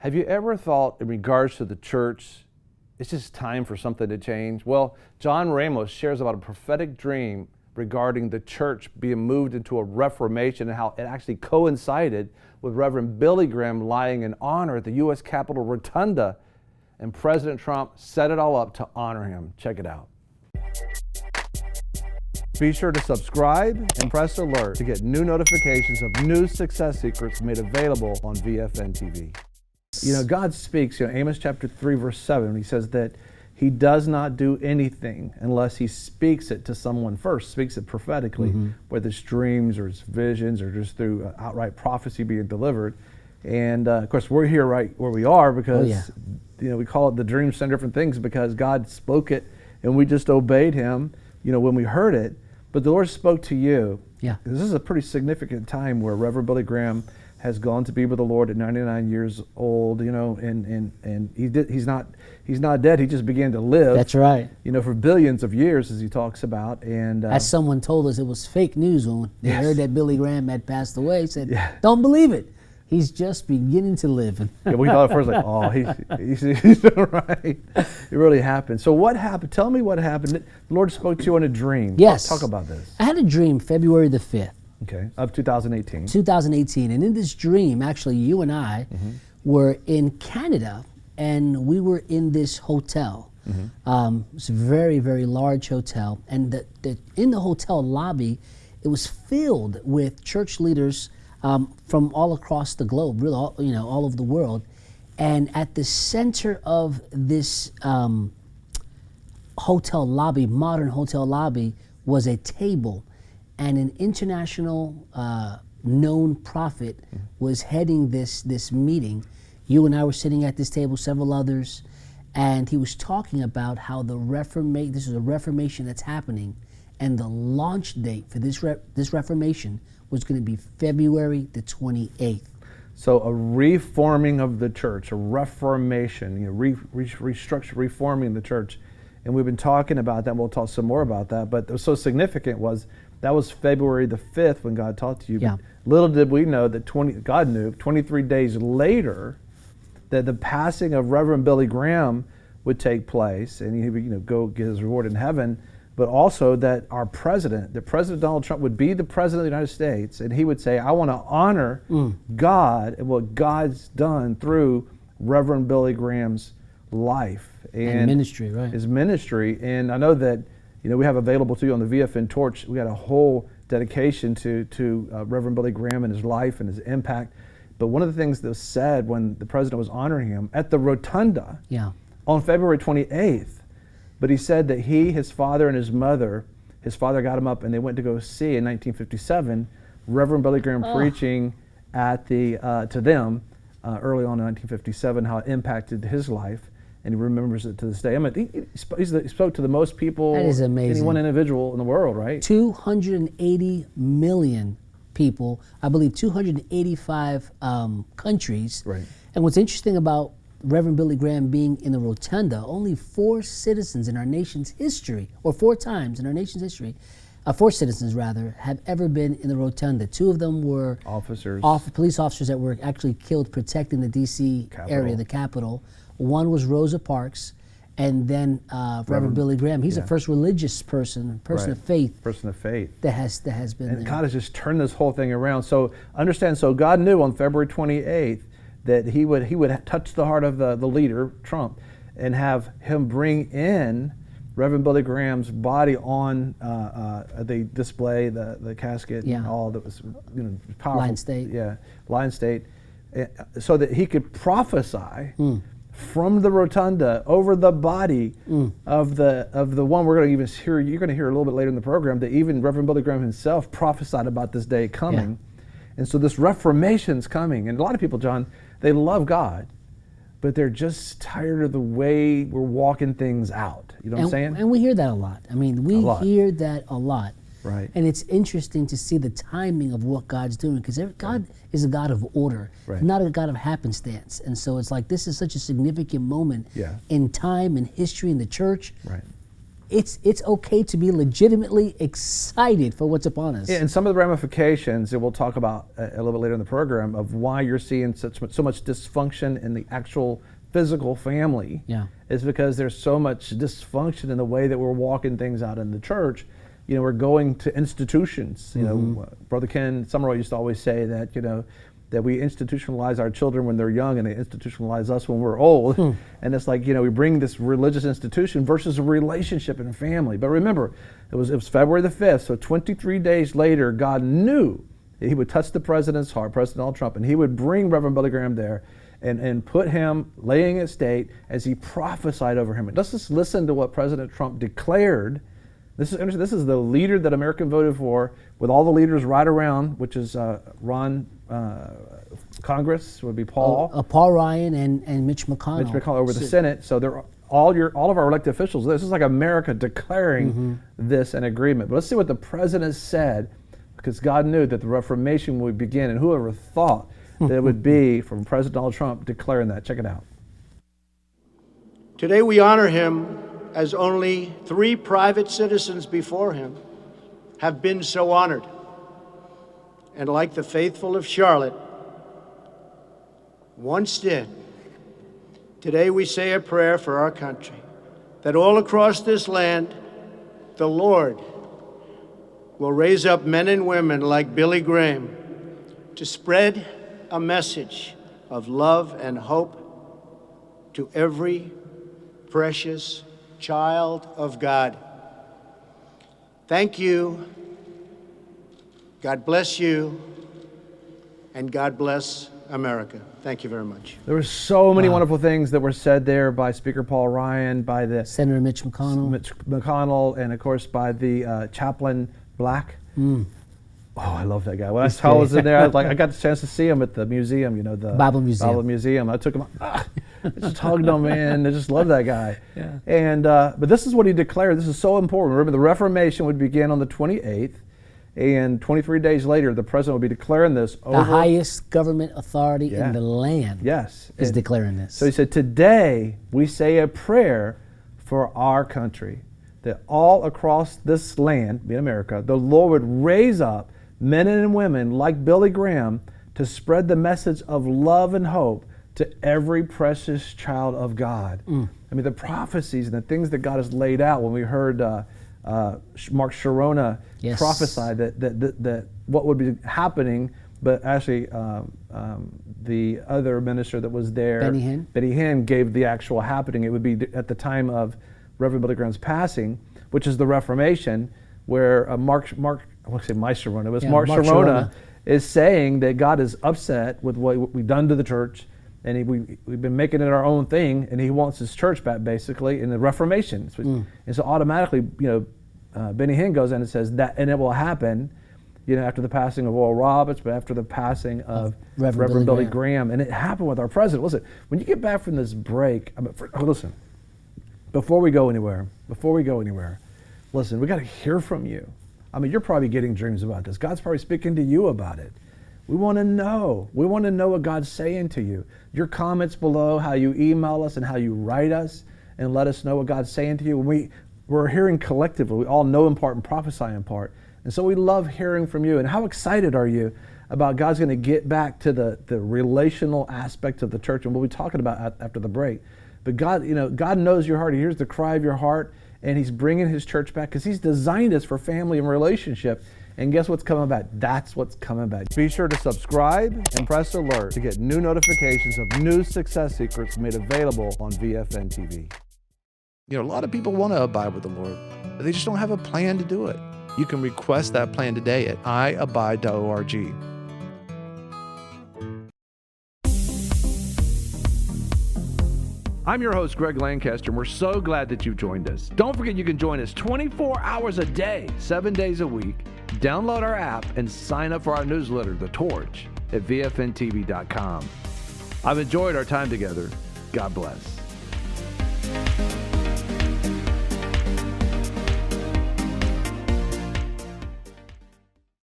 Have you ever thought in regards to the church, it's just time for something to change? Well, John Ramos shares about a prophetic dream regarding the church being moved into a reformation and how it actually coincided with Reverend Billy Graham lying in honor at the U.S. Capitol Rotunda, and President Trump set it all up to honor him. Check it out. Be sure to subscribe and press alert to get new notifications of new success secrets made available on VFNtv. You know, God speaks, Amos chapter 3, verse 7, he says that he does not do anything unless he speaks it to someone first, speaks it prophetically, whether it's dreams or it's visions or just through outright prophecy being delivered. And of course, we're here right where we are because, we call it the dreams and different things because God spoke it and we just obeyed him, when we heard it. But the Lord spoke to you. Yeah. This is a pretty significant time where Reverend Billy Graham has gone to be with the Lord at 99 years old, and he's not dead. He just began to live. That's right. For billions of years, as he talks about. And as someone told us, it was fake news when they heard that Billy Graham had passed away. Said, "Don't believe it. He's just beginning to live." We thought at first, like, oh, he's doing right. It really happened. So what happened? Tell me what happened. The Lord spoke to you in a dream. Yes. Talk about this. I had a dream February the 5th. Okay, of 2018. 2018. And in this dream, actually, you and I were in Canada, and we were in this hotel. It's a very, very large hotel. And in the hotel lobby, it was filled with church leaders from all across the globe, really, all over the world. And at the center of this hotel lobby, modern hotel lobby, was a table. And an international known prophet was heading this meeting. You and I were sitting at this table, several others, and he was talking about how this is a reformation that's happening, and the launch date for this reformation was going to be February the 28th. So a reforming of the church, a reformation, restructure, reforming the church. And we've been talking about that, and we'll talk some more about that. But what was so significant was that was February the 5th when God talked to you. Yeah. Little did we know that God knew 23 days later that the passing of Reverend Billy Graham would take place, and he would go get his reward in heaven. But also that our president, Donald Trump, would be the president of the United States, and he would say, "I want to honor God and what God's done through Reverend Billy Graham's life and ministry, right? His ministry." And I know that we have available to you on the VFN Torch. We got a whole dedication to Reverend Billy Graham and his life and his impact. But one of the things that was said when the president was honoring him at the Rotunda on February 28th. But he said that his father and his mother got him up and they went to go see in 1957 Reverend Billy Graham preaching at to them early on in 1957, how it impacted his life. And he remembers it to this day. I mean, he spoke to the most people, that is amazing. Any one individual in the world, right? 280 million people, I believe 285 countries. Right. And what's interesting about Reverend Billy Graham being in the Rotunda, only 4 citizens in our nation's history, or 4 times in our nation's history, 4 citizens rather, have ever been in the Rotunda. 2 of them were police officers that were actually killed protecting the D.C. area, the Capitol. One was Rosa Parks, and then Reverend Billy Graham. He's the first religious person of faith. Person of faith. That has been and there. God has just turned this whole thing around. So understand, so God knew on February 28th that he would touch the heart of the leader, Trump, and have him bring in Reverend Billy Graham's body on the display, the casket, and all that was powerful. Lion State. Yeah, Lion State, so that he could prophesy from the Rotunda over the body of the one we're going to even hear. You're going to hear a little bit later in the program that even Reverend Billy Graham himself prophesied about this day coming. And so this reformation's coming. And a lot of people, John, they love God, but they're just tired of the way we're walking things out. You know what I'm saying? And we hear that a lot. I mean, we hear that a lot. Right. And it's interesting to see the timing of what God's doing, because God is a God of order, not a God of happenstance. And so it's like this is such a significant moment in time and history in the church. Right. it's okay to be legitimately excited for what's upon us. Yeah, and some of the ramifications that we'll talk about a little bit later in the program of why you're seeing so much dysfunction in the actual physical family is because there's so much dysfunction in the way that we're walking things out in the church. You know, we're going to institutions. You know, Brother Ken Summerall used to always say that, you know, that we institutionalize our children when they're young and they institutionalize us when we're old. And it's like, you know, we bring this religious institution versus a relationship and family. But remember, it was February the 5th, so 23 days later, God knew that he would touch the president's heart, President Donald Trump, and he would bring Reverend Billy Graham there and put him laying in state as he prophesied over him. And let's just listen to what President Trump declared. This is the leader that America voted for, with all the leaders right around, which is Congress would be Paul. Paul Ryan and Mitch McConnell. Mitch McConnell over the Senate. So they're all of our elected officials. This is like America declaring this an agreement. But let's see what the president said, because God knew that the Reformation would begin, and whoever thought that it would be from President Donald Trump declaring that. Check it out. Today we honor him as only 3 private citizens before him have been so honored. And like the faithful of Charlotte once did, today we say a prayer for our country, that all across this land, the Lord will raise up men and women like Billy Graham to spread a message of love and hope to every precious child of God. Thank you. God bless you, and God bless America. Thank you very much. There were so many wonderful things that were said there by Speaker Paul Ryan, by the Senator Mitch McConnell, and of course by the chaplain Black. Oh, I love that guy. When I was in there, I got the chance to see him at the museum, you know, the Bible Museum. I took him, I just hugged him, man. I just love that guy. Yeah. And but this is what he declared. This is so important. Remember, the Reformation would begin on the 28th. And 23 days later, the president will be declaring this over. The highest government authority in the land is declaring this. So he said, today we say a prayer for our country, that all across this land, being America, the Lord would raise up men and women like Billy Graham to spread the message of love and hope to every precious child of God. I mean, the prophecies and the things that God has laid out when we heard Mark Sharona prophesy that what would be happening, but actually the other minister that was there, Benny Hinn, gave the actual happening. It would be at the time of Reverend Billy Graham's passing, which is the Reformation, where Mark Sharona is saying that God is upset with what we've done to the church, and we've been making it our own thing, and he wants his church back, basically, in the Reformation. And so automatically, you know, Benny Hinn goes in and says that, and it will happen, you know, after the passing of Oral Roberts, but after the passing of Reverend Billy Graham. And it happened with our president. Listen, when you get back from this break, listen, before we go anywhere, listen, we got to hear from you. I mean, you're probably getting dreams about this. God's probably speaking to you about it. We want to know. We want to know what God's saying to you. Your comments below, how you email us and how you write us, and let us know what God's saying to you. We're hearing collectively. We all know in part and prophesy in part. And so we love hearing from you. And how excited are you about God's going to get back to the relational aspect of the church? And we'll be talking about after the break. But God, you know, God knows your heart. He hears the cry of your heart, and he's bringing his church back because he's designed us for family and relationship. And guess what's coming back? That's what's coming back. Be sure to subscribe and press alert to get new notifications of new success secrets made available on VFNtv. You know, a lot of people want to abide with the Lord, but they just don't have a plan to do it. You can request that plan today at iabide.org. I'm your host, Greg Lancaster, and we're so glad that you've joined us. Don't forget you can join us 24 hours a day, 7 days a week. Download our app and sign up for our newsletter, The Torch, at VFNtv.com. I've enjoyed our time together. God bless.